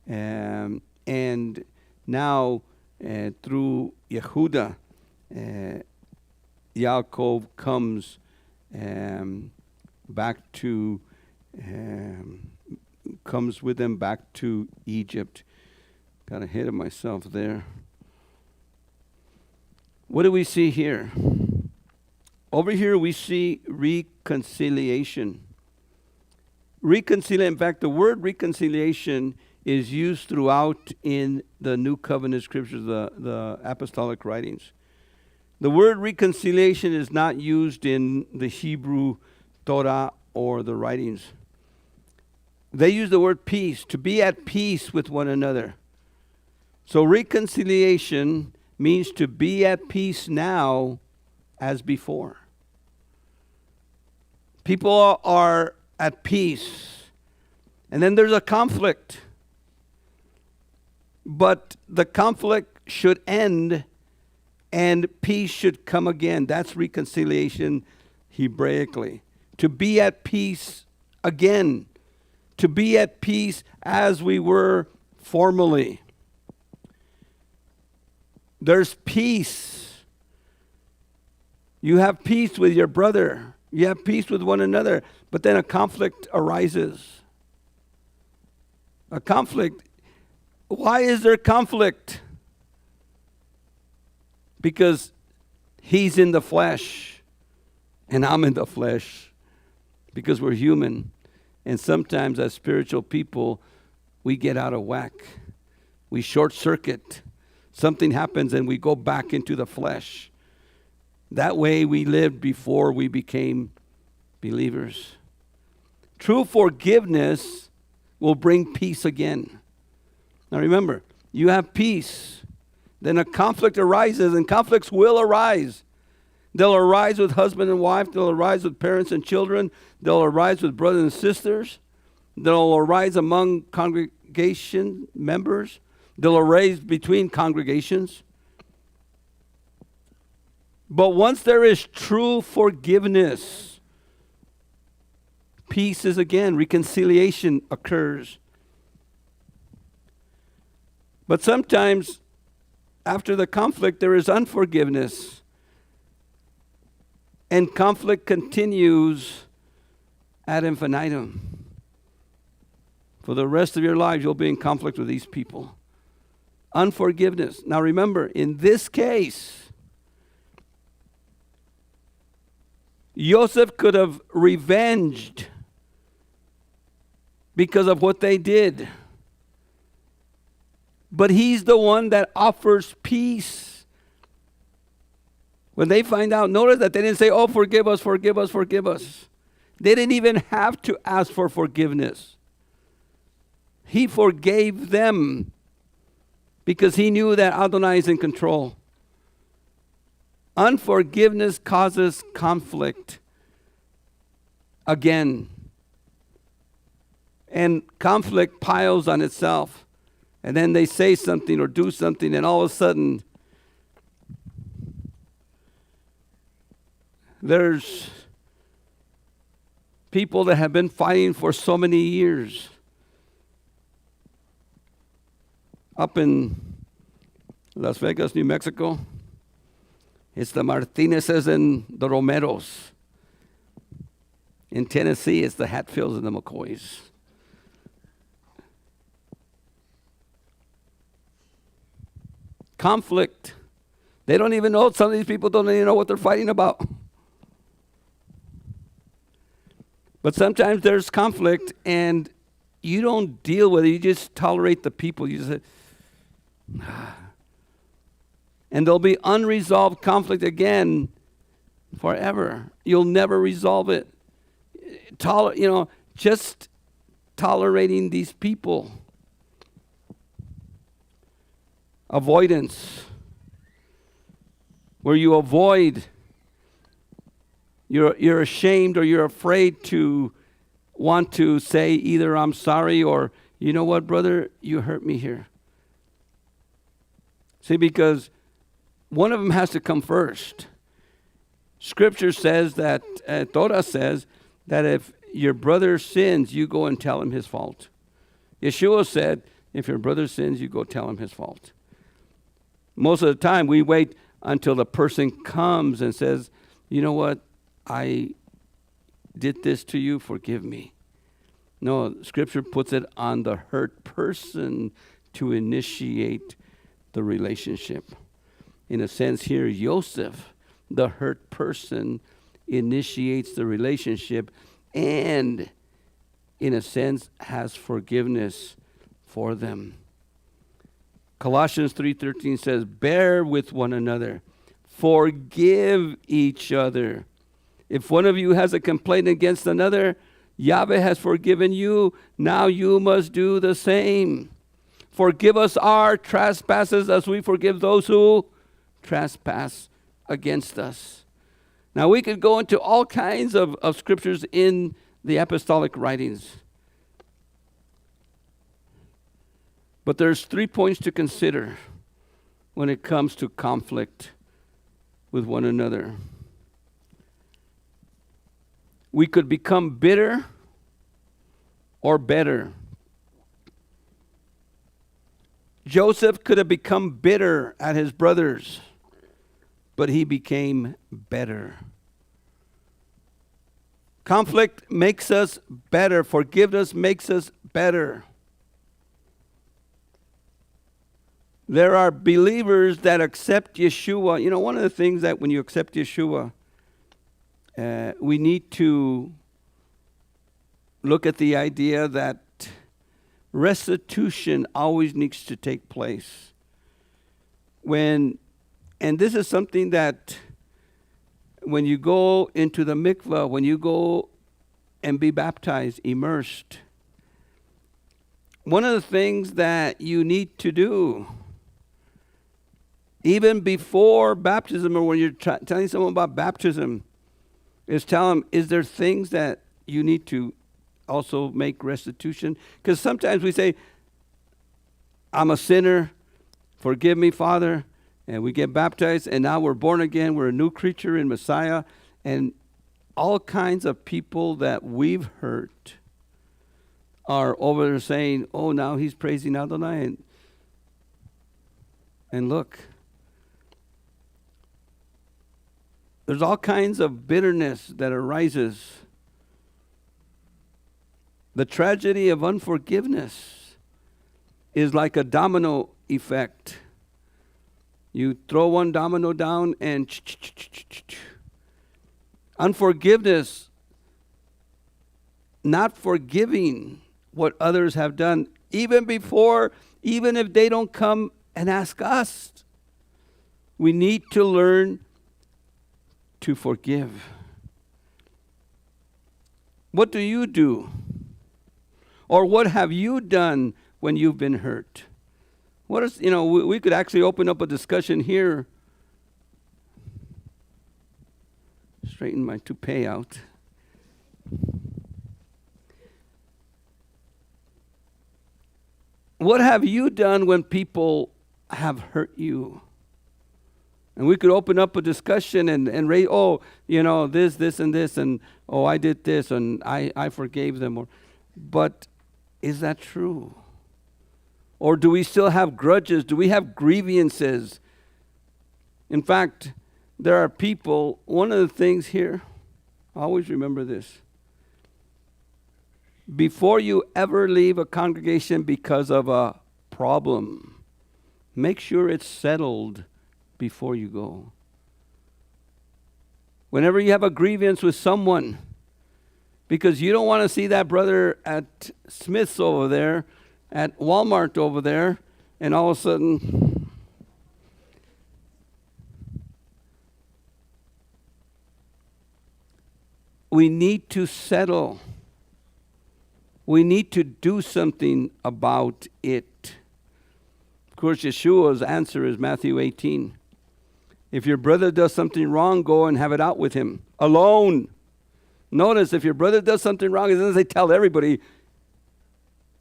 And now through Yehuda, Yaakov comes back to, comes with them back to Egypt. Got ahead of myself there. What do we see here? Over here we see reconciliation. In fact, the word reconciliation is used throughout in the New Covenant scriptures, the apostolic writings. The word reconciliation is not used in the Hebrew Torah or the writings. They use the word peace, to be at peace with one another. So reconciliation means to be at peace now as before. People are at peace, and then there's a conflict. But the conflict should end and peace should come again. That's reconciliation Hebraically. To be at peace again. To be at peace as we were formerly. There's peace. You have peace with your brother. You have peace with one another. But then a conflict arises. A conflict. Why is there conflict? Because he's in the flesh and I'm in the flesh. Because we're human. And sometimes as spiritual people, we get out of whack. We short circuit. Something happens and we go back into the flesh. That way we lived before we became believers. True forgiveness will bring peace again. Now remember, you have peace. Then a conflict arises, and conflicts will arise. They'll arise with husband and wife. They'll arise with parents and children. They'll arise with brothers and sisters. They'll arise among congregation members. They'll arise between congregations. But once there is true forgiveness, peace is again, reconciliation occurs. But sometimes after the conflict, there is unforgiveness. And conflict continues ad infinitum. For the rest of your lives, you'll be in conflict with these people. Unforgiveness. Now remember, in this case, Joseph could have revenged because of what they did. But he's the one that offers peace. When they find out, notice that they didn't say, oh, forgive us, forgive us, forgive us. They didn't even have to ask for forgiveness. He forgave them because he knew that Adonai is in control. Unforgiveness causes conflict again. And conflict piles on itself. And then they say something or do something, and all of a sudden, there's people that have been fighting for so many years. Up in Las Vegas, New Mexico, it's the Martinezes and the Romeros. In Tennessee, it's the Hatfields and the McCoys. Conflict. They don't even know, some of these people don't even know what they're fighting about. But sometimes there's conflict and you don't deal with it. You just tolerate the people. You just say, and there'll be unresolved conflict again forever. You'll never resolve it. Just tolerating these people. Avoidance, where you avoid, you're ashamed or you're afraid to want to say either I'm sorry or, you know what, brother, you hurt me here. See, because one of them has to come first. Scripture says that, Torah says that if your brother sins, you go and tell him his fault. Yeshua said, if your brother sins, you go tell him his fault. Most of the time, we wait until the person comes and says, you know what, I did this to you, forgive me. No, Scripture puts it on the hurt person to initiate the relationship. In a sense here, Joseph, the hurt person, initiates the relationship and, in a sense, has forgiveness for them. Colossians 3:13 says, bear with one another. Forgive each other. If one of you has a complaint against another, Yahweh has forgiven you. Now you must do the same. Forgive us our trespasses as we forgive those who trespass against us. Now we could go into all kinds of scriptures in the apostolic writings. But there's 3 points to consider when it comes to conflict with one another. We could become bitter or better. Joseph could have become bitter at his brothers, but he became better. Conflict makes us better. Forgiveness makes us better. There are believers that accept Yeshua. You know, one of the things that when you accept Yeshua, we need to look at the idea that restitution always needs to take place. And this is something that when you go into the mikvah, when you go and be baptized, immersed, one of the things that you need to do, even before baptism or when you're telling someone about baptism, is tell them, is there things that you need to also make restitution? Because sometimes we say, I'm a sinner, forgive me, Father, and we get baptized, and now we're born again, we're a new creature in Messiah, and all kinds of people that we've hurt are over there saying, oh, now he's praising Adonai. And look, there's all kinds of bitterness that arises. The tragedy of unforgiveness is like a domino effect. You throw one domino down and unforgiveness, not forgiving what others have done, even if they don't come and ask us. We need to learn to forgive. What do you do? Or what have you done when you've been hurt? What is, we could actually open up a discussion here. Straighten my toupee out. What have you done when people have hurt you? And we could open up a discussion and raise, this, and this, and I did this, and I forgave them. But is that true? Or do we still have grudges? Do we have grievances? In fact, there are people, one of the things here, always remember this. Before you ever leave a congregation because of a problem, make sure it's settled before you go. Whenever you have a grievance with someone, because you don't want to see that brother at Smith's over there, at Walmart over there, and all of a sudden, we need to settle. We need to do something about it. Of course, Yeshua's answer is Matthew 18. If your brother does something wrong, go and have it out with him alone. Notice, if your brother does something wrong, it doesn't say tell everybody.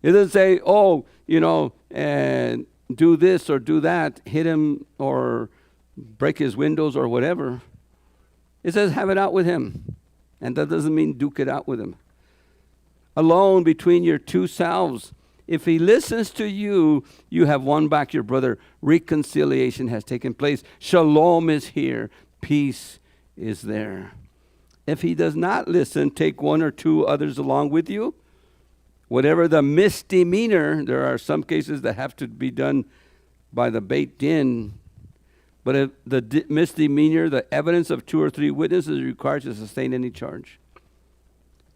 It doesn't say, do this or do that, hit him or break his windows or whatever. It says have it out with him. And that doesn't mean duke it out with him. Alone between your two selves. If he listens to you, you have won back your brother. Reconciliation has taken place. Shalom is here. Peace is there. If he does not listen, take one or two others along with you. Whatever the misdemeanor, there are some cases that have to be done by the Beit Din. But if the misdemeanor, the evidence of 2 or 3 witnesses is required to sustain any charge.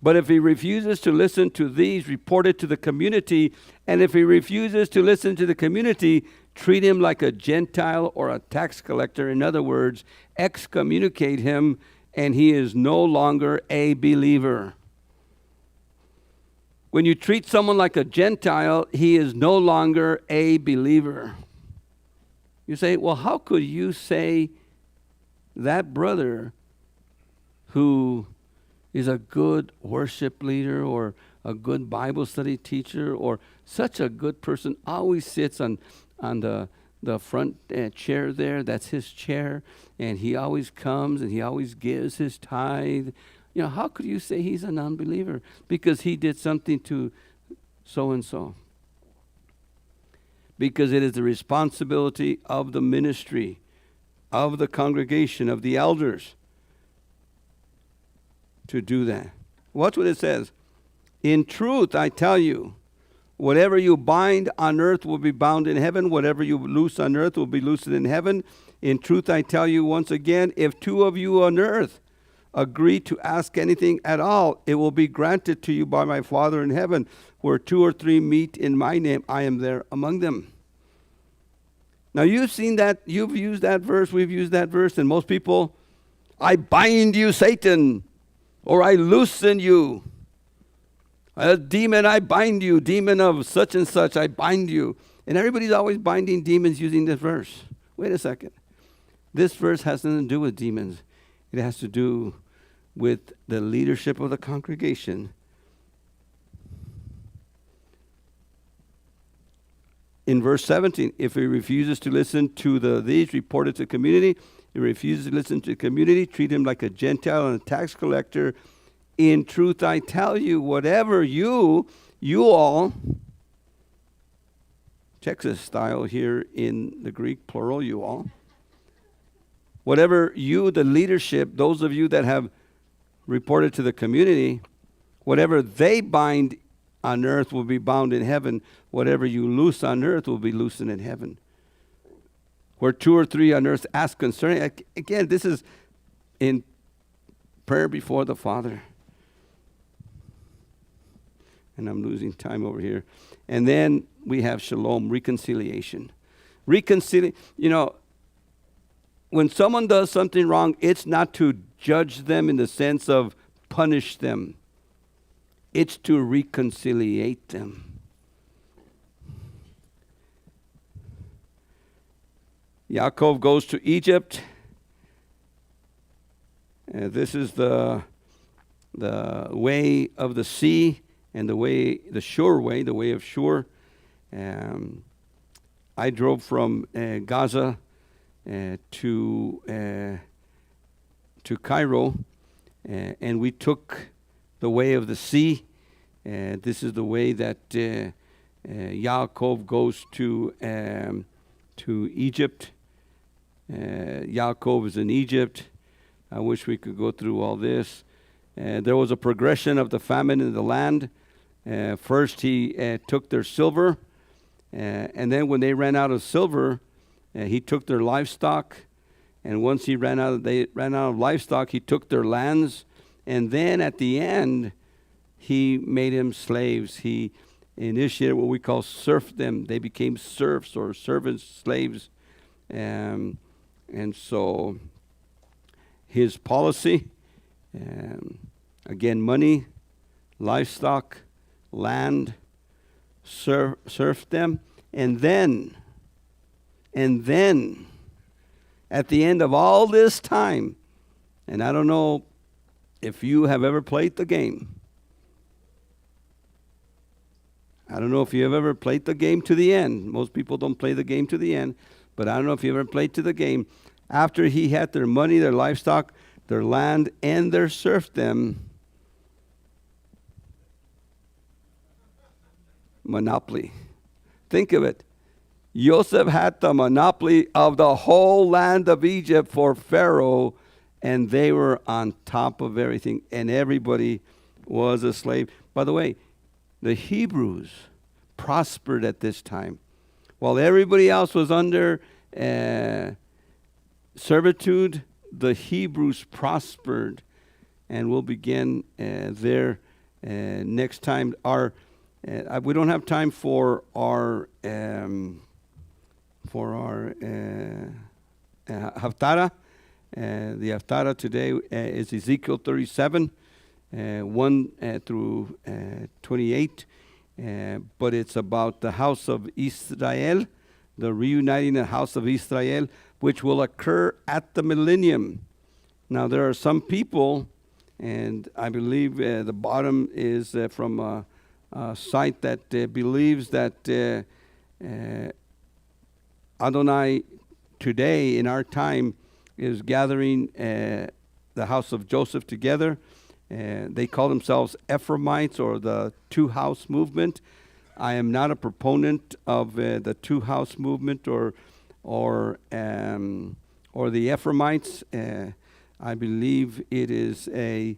But if he refuses to listen to these, report it to the community. And if he refuses to listen to the community, treat him like a Gentile or a tax collector. In other words, excommunicate him, and he is no longer a believer. When you treat someone like a Gentile, he is no longer a believer. You say, well, how could you say that brother who is a good worship leader or a good Bible study teacher or such a good person, always sits on the front chair there, that's his chair, and he always comes and he always gives his tithe. How could you say he's a non-believer? Because he did something to so-and-so. Because it is the responsibility of the ministry, of the congregation, of the elders, to do that. Watch what it says. In truth, I tell you, whatever you bind on earth will be bound in heaven. Whatever you loose on earth will be loosed in heaven. In truth, I tell you once again, if 2 of you on earth agree to ask anything at all, it will be granted to you by my Father in heaven. Where 2 or 3 meet in my name, I am there among them. Now you've seen that, you've used that verse, we've used that verse, and most people, I bind you, Satan, or I loosen you. A demon, I bind you. Demon of such and such, I bind you. And everybody's always binding demons using this verse. Wait a second. This verse has nothing to do with demons. It has to do with the leadership of the congregation. In verse 17, if he refuses to listen to these, report it to the community. He refuses to listen to the community, treat him like a Gentile and a tax collector. In truth, I tell you, whatever you all, Texas style here in the Greek, plural, you all. Whatever you, the leadership, those of you that have reported to the community, whatever they bind on earth will be bound in heaven. Whatever you loose on earth will be loosened in heaven. Where 2 or 3 on earth ask concerning. Again, this is in prayer before the Father. And I'm losing time over here. And then we have shalom, reconciliation. When someone does something wrong, it's not to judge them in the sense of punish them. It's to reconciliate them. Yaakov goes to Egypt. This is the way of the sea and the sure way, the way of Shur. I drove from Gaza to Cairo, and we took the way of the sea. This is the way that Yaakov goes to Egypt. Yaakov is in Egypt. I wish we could go through all this. There was a progression of the famine in the land. First, he took their silver, and then when they ran out of silver, he took their livestock. And once they ran out of livestock, he took their lands. And then at the end, he made them slaves. He initiated what we call serfdom. They became serfs or servants, slaves. And so his policy, again, money, livestock, land, serfdom. And then, at the end of all this time, and I don't know if you have ever played the game. I don't know if you have ever played the game to the end. Most people don't play the game to the end, but I don't know if you ever played to the game. After he had their money, their livestock, their land, and their serfdom, monopoly. Think of it. Joseph had the monopoly of the whole land of Egypt for Pharaoh, and they were on top of everything, and everybody was a slave. By the way, the Hebrews prospered at this time. While everybody else was under servitude, the Hebrews prospered, and we'll begin there next time. We don't have time for our Haftarah. The Haftarah today is Ezekiel 37, 1 through 28. But it's about the house of Israel, the reuniting the house of Israel, which will occur at the millennium. Now, there are some people, and I believe the bottom is from a site that believes that Adonai today, in our time, is gathering the house of Joseph together. They call themselves Ephraimites, or the two-house movement. I am not a proponent of the two-house movement or the Ephraimites. I believe it is a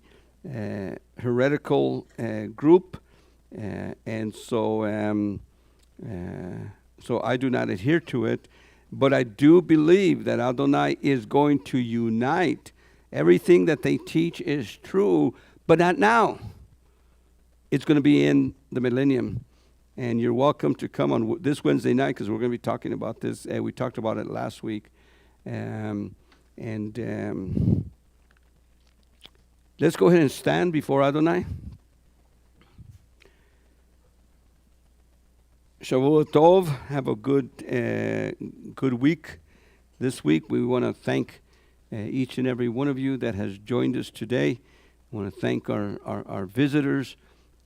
heretical group, and so I do not adhere to it. But I do believe that Adonai is going to unite. Everything that they teach is true, but not now. It's going to be in the millennium. And you're welcome to come on this Wednesday night, because we're going to be talking about this. We talked about it last week. Let's go ahead and stand before Adonai. Shavuot Tov. Have a good week. This week we want to thank each and every one of you that has joined us today. I want to thank our visitors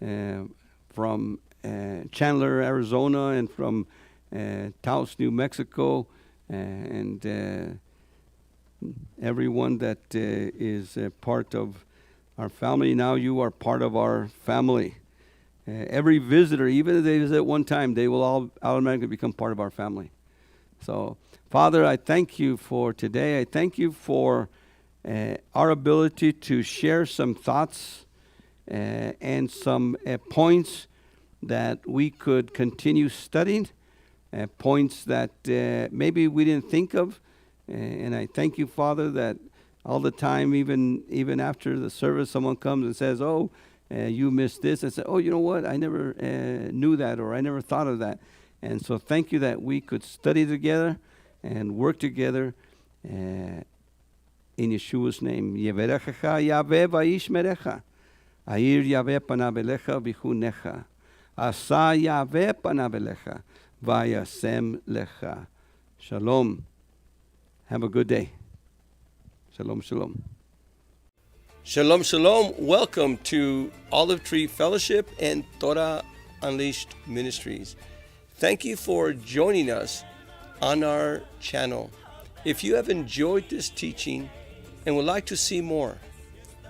from Chandler, Arizona, and from Taos, New Mexico, and everyone that is part of our family. Now you are part of our family. Every visitor, even if they visit one time, they will all automatically become part of our family. So, Father, I thank you for today. I thank you for our ability to share some thoughts and some points that we could continue studying, points that maybe we didn't think of. And I thank you, Father, that all the time, even after the service, someone comes and says, "Oh, you missed this." I said, "Oh, you know what? I never knew that, or I never thought of that." And so thank you that we could study together and work together in Yeshua's name. Yeverechecha Yahweh vayishmerecha. Air Yahweh panavelecha vichunecha. Asa Yahweh panavelecha vayasem lecha. Shalom. Have a good day. Shalom, shalom. Shalom, shalom. Welcome to Olive Tree Fellowship and Torah Unleashed Ministries. Thank you for joining us on our channel. If you have enjoyed this teaching and would like to see more,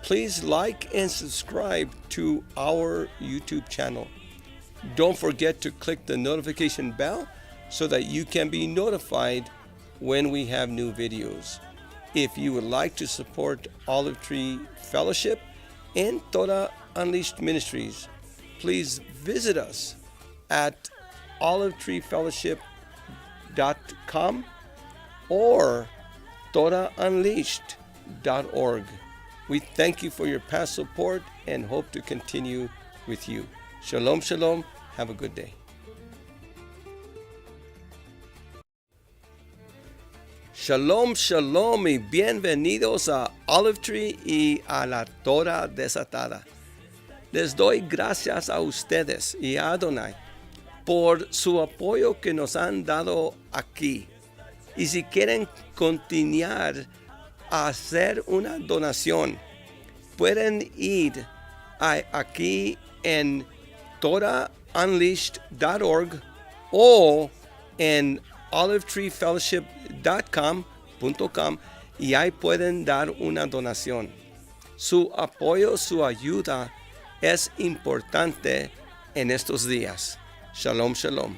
please like and subscribe to our YouTube channel. Don't forget to click the notification bell so that you can be notified when we have new videos. If you would like to support Olive Tree Fellowship and Torah Unleashed Ministries, please visit us at olivetreefellowship.com or torahunleashed.org. We thank you for your past support and hope to continue with you. Shalom, shalom. Have a good day. Shalom, shalom y bienvenidos a Olive Tree y a la Torah desatada. Les doy gracias a ustedes y a Adonai por su apoyo que nos han dado aquí. Y si quieren continuar a hacer una donación, pueden ir aquí en torahunleashed.org o en olivetreefellowship.com y ahí pueden dar una donación. Su apoyo, su ayuda es importante en estos días. Shalom, shalom.